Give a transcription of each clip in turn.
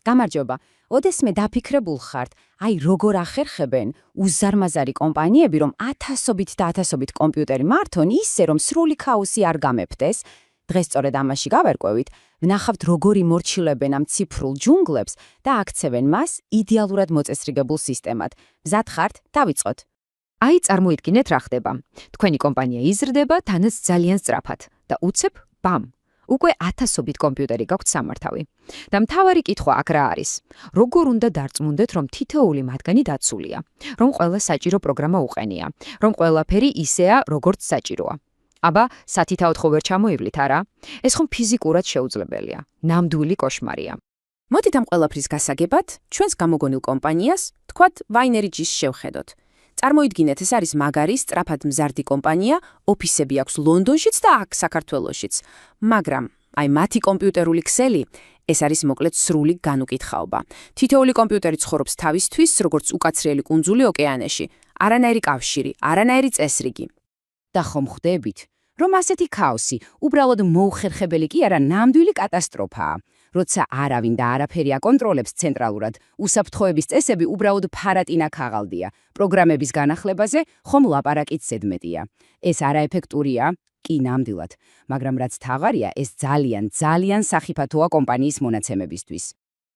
გამარჯობა. ოდესმე დაფიქრებულ ხართ, აი როგორ ახერხებენ უზარმაზარი კომპანიები, რომ ათასობით და ათასობით კომპიუტერი მართონ ისე, რომ სრული ქაოსი არ გამეფდეს. დღეს სწორედ ამაში გავერკვევით, ვნახავთ როგორ იმორჩილებენ ამ ციფრულ ჯუნგლებს და აქცევენ მას იდეალურად მოწესრიგებულ სისტემად. მზად ხართ? დავიწყოთ. აი წარმოიდგინეთ რა ხდება. თქვენი კომპანია იზრდება თანაც ძალიან სწრაფად და უცებ ბამ. უკვე ათასობით კომპიუტერი გაქვთ სამართავი. და მთავარი კითხვა აქ რა არის? როგორ უნდა დარწმუნდეთ, რომ თითოეული მათგანი დაცულია, რომ ყველა საჭირო პროგრამა უყენია, რომ ყველაფერი ისეა, როგორც საჭიროა? აბა, სათითაოდ ხო ვერ ჩამოივლით, არა? ეს ხომ ფიზიკურად შეუძლებელია. ნამდვილი კოშმარია. მოდით ამ ყველაფრის გასაგებად, ჩვენს გამოგონილ კომპანიას, თქვათ Wine-რის შევხედოთ. წარმოიდგინეთ, ეს არის მაგარი, სწრაფად მზარდი კომპანია, ოფისები აქვს ლონდონშიც და აქ საქართველოშიც. მაგრამ, აი მათი კომპიუტერული ქსელი, ეს არის მოკლედ სრული განუკითხაობა. თითოეული კომპიუტერი ცხოვრობს თავისთვის, როგორც უკაცრიელი კუნძული ოკეანეში. არანაირი კავშირი, არანაირი წესრიგი. და ხომ ხვდებით, რომ ასეთი ქაოსი უბრალოდ მოუხერხებელი კი არა, ნამდვილი კატასტროფაა. როცა არავინ და არაფერი აკონტროლებს ცენტრალურად, უსაფრთხოების წესები უბრალოდ ფარატინა ქაღალდია. პროგრამების განახლებაზე ხომ ლაპარაკიც ზედმეტია. ეს არაეფექტურია, კი ნამდვილად, მაგრამ რაც თავარია, ეს ძალიან სახიფათოა კომპანიის მონაცემებისთვის.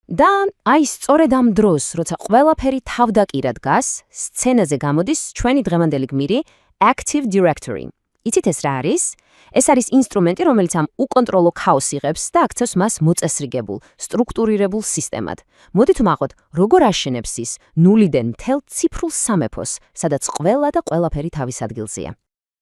და აი სწორედ ამ დროს, როცა ყველაფერი თავდაკირად დგას, სცენაზე გამოდის ჩვენი დღევანდელი გმირი Active Directory. იცით ეს რა არის? ეს არის ინსტრუმენტი, რომელიც ამ უკონტროლო ქაოსს იღებს და აქცევს მას მოწესრიგებულ, სტრუქტურირებულ სისტემად. მოდით ვნახოთ, როგორ აშენებს ის ნულიდან მთელ ციფრულ სამეფოს, სადაც ყველა და ყველაფერი თავის ადგილზეა.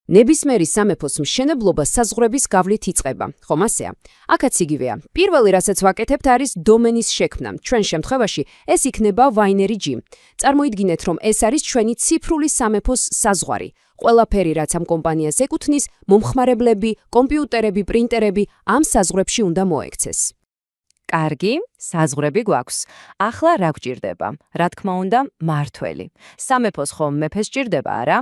ნებისმიერი სამეფოს მშენებლობა საზღვრების გავლით იწყება, ხომ ასეა? აქაც იგივეა. პირველი, რასაც ვაკეთებთ, არის დომენის შექმნა. ჩვენ შემთხვევაში ეს იქნება Wine-რი. წარმოიდგინეთ, რომ ეს არის ჩვენი ციფრული სამეფოს საზღვარი. ყველაფერი, რაც ამ კომპანიას ეკუთვნის, მომხმარებლები, კომპიუტერები, პრინტერები ამ საზღვრებში უნდა მოექცეს. კარგი, საზღვრები გვაქვს. ახლა რა გვჭირდება? რა თქმა უნდა, მართველი. სამეფოს ხომ მეფეს ჭირდება, არა?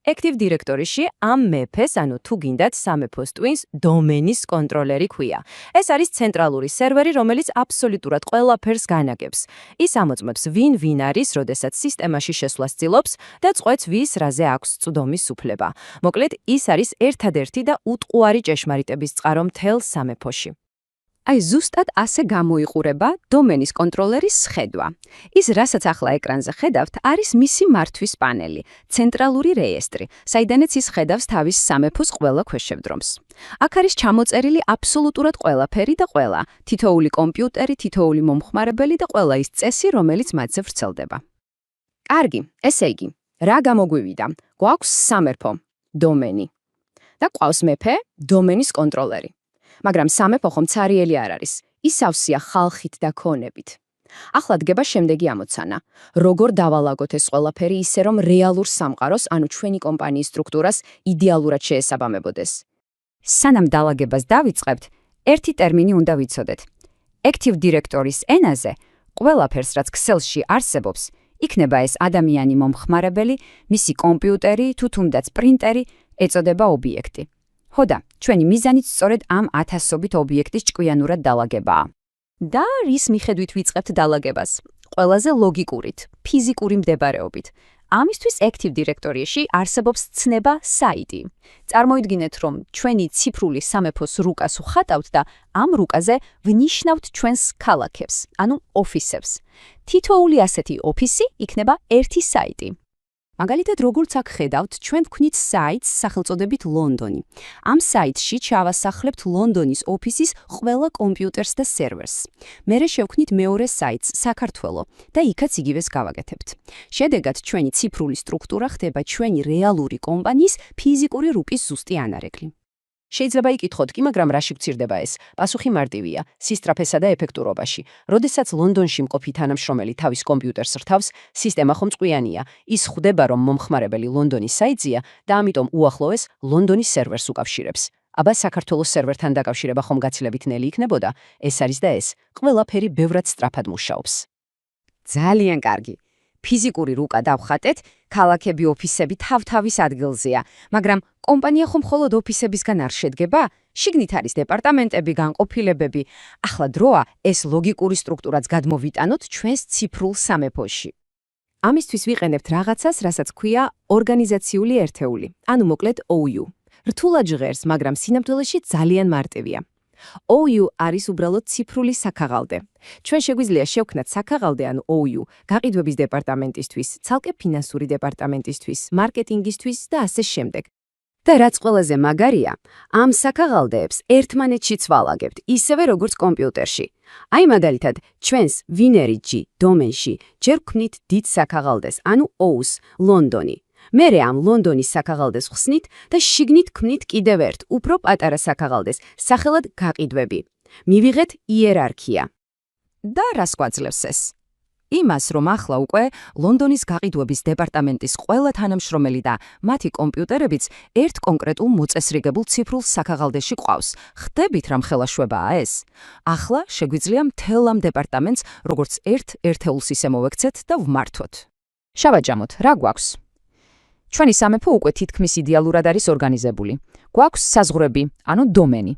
Active Directory-ში ამ მეფეს, ანუ თუ გინდათ, სამეფოს ტვინს დომენის კონტროლერი ქვია. ეს არის ცენტრალური სერვერი, რომელიც აბსოლუტურად ყველაფერს განაგებს. ის ამოწმებს ვინ არის, როდესაც სისტემაში შესვლას ცდილობს და წყვეტს ვის რაზე აქვს წვდომის უფლება. მოკლედ, ის არის ერთადერთი და უტყუარი ჭეშმარიტების წყარო მთელ სამეფოში. აი ზუსტად ასე გამოიყურება დომენის კონტროლერის სხედვა. ის, რასაც ახლა ეკრანზე ხედავთ, არის მისი მართვის პანელი, ცენტრალური რეესტრი, საიდანაც ის ხედავს თავის სამეფოს ყველა ქვეშევდრომს. აქ არის ჩამოწერილი აბსოლუტურად ყველაფერი და ყველა, თითოეული კომპიუტერი, თითოეული მომხმარებელი და ყველა ის წესი, რომელიც მათზე ვრცელდება. კარგი, ესე იგი, რა გამოგვივიდა? გვაქვს სამეფო, დომენი და გვყავს მეფე, დომენის კონტროლერი. მაგრამ სამეფო ხომ ცარიელი არ არის, ის სავსეა ხალხით და ქონებით. ახლა დგება შემდეგი ამოცანა. როგორ დავალაგოთ ეს ყველაფერი ისე, რომ რეალურ სამყაროს, ანუ ჩვენი კომპანიის სტრუქტურას იდეალურად შეესაბამებოდეს? სანამ დალაგებას დავიწყებთ, ერთი ტერმინი უნდა ვიცოდეთ. Active Directory-ის ენაზე, ყველაფერს, რაც ქსელში არსებობს, იქნება ეს ადამიანი მომხმარებელი, მისი კომპიუტერი, თუ თუნდაც პრინტერი, ეწოდება ობიექტი. ხოდა, ჩვენი მიზანიც სწორედ ამ ათასობით ობიექტის ჭკვიანურად დალაგებაა. და რის მიხედვით ვიწყებთ დალაგებას? ყველაზე ლოგიკურით, ფიზიკური მდებარეობით. ამისთვის Active Directory-ში არსებობს ცნება საიტი. წარმოიდგინეთ, რომ ჩვენი ციფრული სამეფოს რუკას ვხატავთ და ამ რუკაზე ვნიშნავთ ჩვენს ქალაქებს, ანუ ოფისებს. თითოეული ასეთი ოფისი იქნება ერთი საიტი. მაგალითად, როგორც აქ ხედავთ, ჩვენ ვქნით საიტს სახელწოდებით ლონდონი. ამ საიტში ჩავასახლებთ ლონდონის ოფისის ყველა კომპიუტერს და სერვერს. მერე შევქმნით მეორე საიტს, საქართველო, და იქაც იგივეს გავაკეთებთ. შედეგად, ჩვენი ციფრული სტრუქტურა ხდება ჩვენი რეალური კომპანიის ფიზიკური რუკის ზუსტი ანარეკლი. შეიძლება იკითხოთ კი, მაგრამ რაში გვცირდება ეს? პასუხი მარტივია, სისწრაფესა და ეფექტურობაში. როდესაც ლონდონში მყოფი თანამშრომელი თავის კომპიუტერს რთავს, სისტემა ხომ წყვიანია. ის ხვდება, რომ მომხმარებელი ლონდონის საიტზეა და ამიტომ უახლოეს ლონდონის სერვერს უკავშირებს. აბა საქართველოს სერვერთან დაკავშირება ხომ გაცილებით ნელი იქნებოდა? ეს არის და ეს. ყველაფერი ბევრად სწრაფად მუშაობს. ძალიან კარგი. ფიზიკური რუკა დავხატეთ, ქალაქები, ოფისები თავ-თავის ადგილზეა, მაგრამ კომპანია ხომ მხოლოდ ოფისებისგან არ შედგება? შიგნით არის დეპარტამენტები, განყოფილებები. ახლა დროა ეს ლოგიკური სტრუქტურაც გადმოვიტანოთ ჩვენს ციფრულ სამეფოში. ამისთვის ვიყენებთ რაღაცას, რასაც ქვია ორგანიზაციული ერთეული, ანუ მოკლედ OU. რთულად ჟღერს, მაგრამ სინამდვილეში ძალიან მარტივია. OU არის უბრალოდ ციფრული საქაღალდე. ჩვენ შეგვიძლია შევქმნათ საქაღალდე, ანუ OU, გაყიდვების დეპარტამენტისთვის, ცალკე ფინანსური დეპარტამენტისთვის, მარკეტინგისთვის და ასე შემდეგ. და რაც ყველაზე მაგარია, ამ საქაღალდეებს ერთმანეთშიც ვალაგებთ, ისევე როგორც კომპიუტერში. აი მაგალითად, ჩვენს ვინერიჯი დომენში ჯერ ვქმნით დიდ საქაღალდეს, ანუ OU-ს, ლონდონი. მერე ამ ლონდონის საქაღალდეს ხსნით და შიგნით ქმნით კიდევ ერთ, უფრო პატარა საქაღალდეს, სახელად გაყიდვები. მივიღეთ იერარქია. და რას გვაძლევს ეს? იმას, რომ ახლა უკვე ლონდონის გაყიდვების დეპარტამენტის ყველა თანამშრომელი და მათი კომპიუტერებიც ერთ კონკრეტულ მოწესრიგებულ ციფრულ საქაღალდეში ყავს. ხდებით, რამ ხელაშვებაა ეს? ახლა შეგვიძლია მთელ ამ დეპარტამენტს როგორც ერთ ერთეულს ისე მოვექცეთ და ვმართოთ. შავაჯამოთ, რა გვაქვს? ჩვენი სამეფო უკვე თითქმის იდეალურად არის ორგანიზებული. გვაქვს საზღვრები, ანუ დომენი.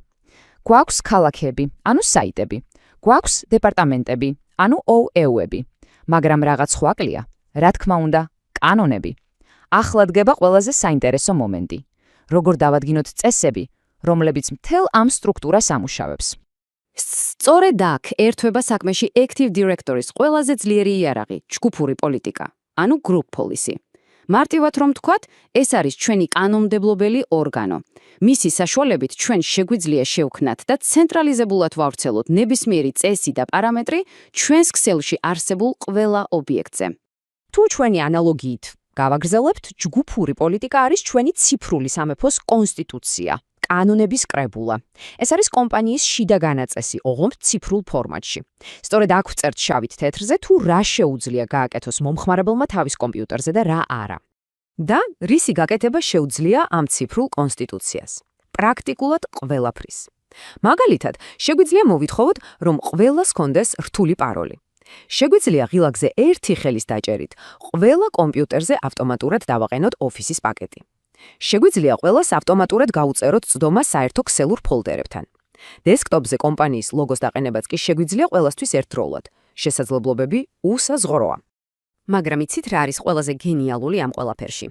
გვაქვს ქალაქები, ანუ საიტები. გვაქვს დეპარტამენტები, ანუ OU-ები. მაგრამ რაღაც ხვაკლია, რა თქმა უნდა, კანონები. ახლა დგება ყველაზე საინტერესო მომენტი. როგორ დავადგინოთ წესები, რომლებიც მთელ ამ სტრუქტურას ამუშავებს. სწორედ აქ ერთვება საქმეში Active Directory-ის ყველაზე ძლიერი იარაღი, ჯგუფური პოლიტიკა, ანუ Group Policy. მარტივად რომ ვთქვათ, ეს არის ჩვენი კანონმდებლობელი ორგანო. მისი საშუალებით ჩვენ შეგვიძლია შევქმნათ და ცენტრალიზებულად ვავრცელოთ ნებისმიერი წესი და პარამეტრი ჩვენს ქსელში არსებულ ყველა ობიექტზე. თუ ჩვენი ანალოგიით გავაგრძელებთ, ჯგუფური პოლიტიკა არის ჩვენი ციფრული სამეფოს კონსტიტუცია, კანონების კრებულა. ეს არის კომპანიის შიდა განაწესი, ოღონდ ციფრულ ფორმატში. სწორედ აქ ვწერთ შავით თეთრზე, თუ რა შეუძლია გააკეთოს მომხმარებელმა თავის კომპიუტერზე და რა არა. და რისი გაკეთება შეუძლია ამ ციფრულ კონსტიტუციას? პრაქტიკულად ყველაფრის. მაგალითად, შეგვიძლია მოვითხოვოთ, რომ ყველას ჰქონდეს რთული პაროლი. შეგვიძლია ღილაკზე ერთი ხელის დაჭერით ყველა კომპიუტერზე ავტომატურად დავაყენოთ ოფისის პაკეტი. შეგვიძლია ყველას ავტომატურად გაუწეროთ წვდომა საერთო ქსელურ ფოლდერებთან. დესკტოპზე კომპანიის ლოგოს დაყენებაც კი შეგვიძლია ყველასთვის ერთდროულად. შესაძლებლობები უსაზღვროა. მაგრამ იცით რა არის ყველაზე გენიალური ამ ყველაფერში?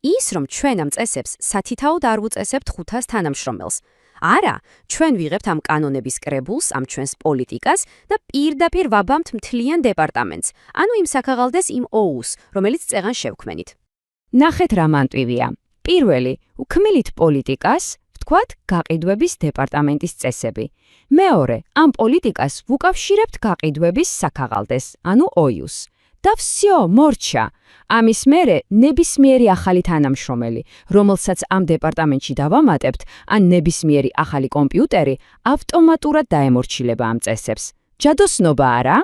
ის, რომ ჩვენ ამ წესებს სათითაოდ არ ვუწესებთ 500 თანამშრომელს. არა, ჩვენ ვიღებთ ამ კანონების კრებულს, ამ ჩვენს პოლიტიკას და პირდაპირ ვაბამთ მთლიან დეპარტამენტს, ანუ იმ საქაღალდეს იმ OU-ს, რომელიც წეღან შევქმენით. ნახეთ რა მანტვივია. პირველი, ვქმნით პოლიტიკას, ვთქვათ გაყიდვების დეპარტამენტის წესები. მეორე, ამ პოლიტიკას ვუკავშირებთ გაყიდვების საქაღალდეს, ანუ OU-ს. და всё, მორჩა. ამის მერე ნებისმიერი ახალი თანამშრომელი, რომელსაც ამ დეპარტამენტში დავამატებთ, ან ნებისმიერი ახალი კომპიუტერი ავტომატურად დაემორჩილება ამ წესებს. ჯადოსნობა არა?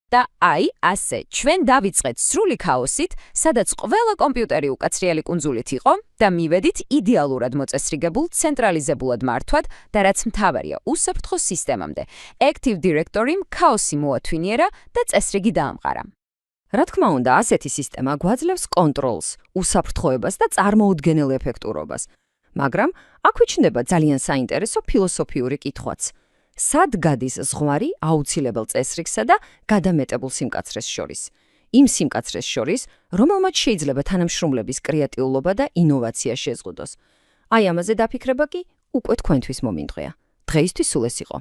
და აი, ასე, ჩვენ დავიწყეთ სრული ქაოსით, სადაც ყველა კომპიუტერი უკაცრიელი კუნძულით იყო და მივედით იდეალურად მოწესრიგებულ ცენტრალიზებულად მართვად და რაც მთავარია, უსაფრთხო სისტემამდე. Active Directory-მ ქაოსი მოათვინიერა და წესრიგი დაამყარა. რა თქმა უნდა, ასეთი სისტემა გვაძლევს კონტროლს, უსაფრთხოებას და წარმოუდგენელ ეფექტურობას. მაგრამ აქ ვიჩნდება ძალიან საინტერესო ფილოსოფიური კითხვაც. სად გადის ზღვარი აუცილებელ წესრიგსა და გადამეტებულ სიმკაცრეს შორის? იმ სიმკაცრეს შორის, რომელმაც შეიძლება თანამშრომლების კრეატიულობა და ინოვაცია შეზღუდოს. აი ამაზე დაფიქრება კი უკვე თქვენთვის მომინდღია. დღეისთვის სულ ეს იყო.